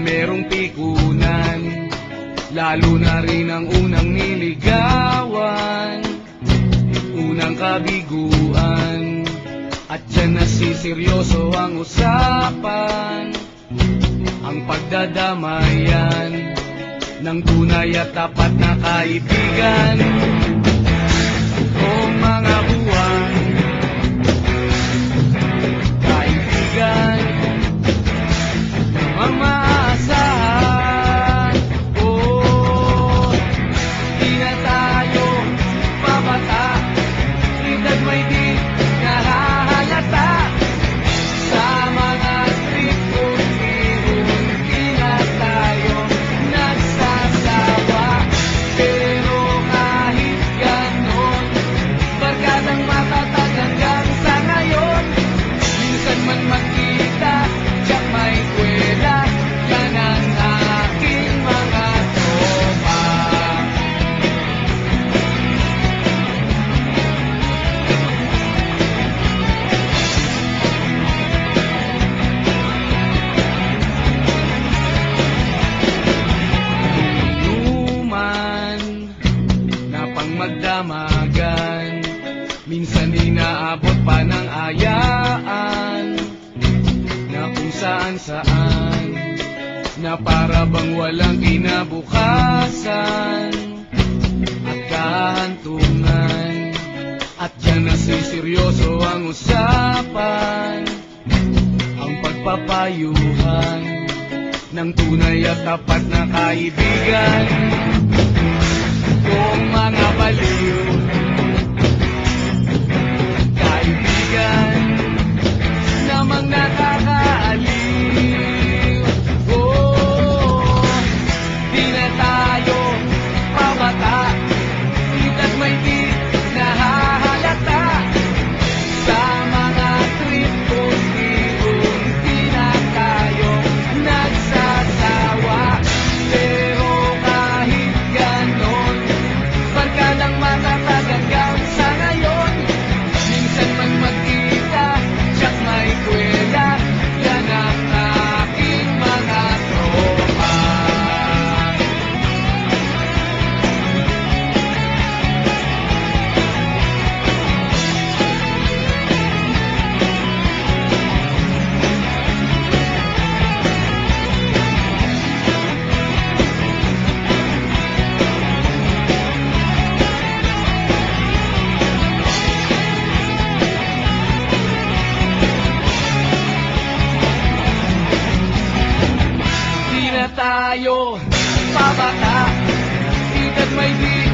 merong pikunan, lalo na rin ang unang niligawan, unang kabiguan. At dyan nasiseryoso ang usapan, ang pagdadamayan ng tunay at tapat na kaibigan. O mga buwan, kaibigan, ang maaasahan. Oh, di na tayo babata, edad may di nahahalata. Sa mga street food, di na tayo nagsasawa. Pero kahit ganon, barkadang matatag hanggang sa ngayon. Minsan man magkita, tiyak may kwela, yan ang aking mga tropa. Inuman na pang magdamagan, minsan inaabot pa ng ayaan, na kung saan-saan, na para bang walang kinabukasan at kahantungan. At dyan nasiseryoso ang usapan, ang pagpapayuhan ng tunay at tapat na kaibigan. Kung mga baliw, kaibigan, namang nakakaaliw. Oh, di na tayo pabata, edad may di nahahalata. Sa mga trip kung di na tayo nagsasawa. Pero kahit ganon, barkadang matatag hanggang sa ngayon. Minsan man magkita, tiyak may kwela, yan ang aking mga tropa. Di na tayo pabata, edad may di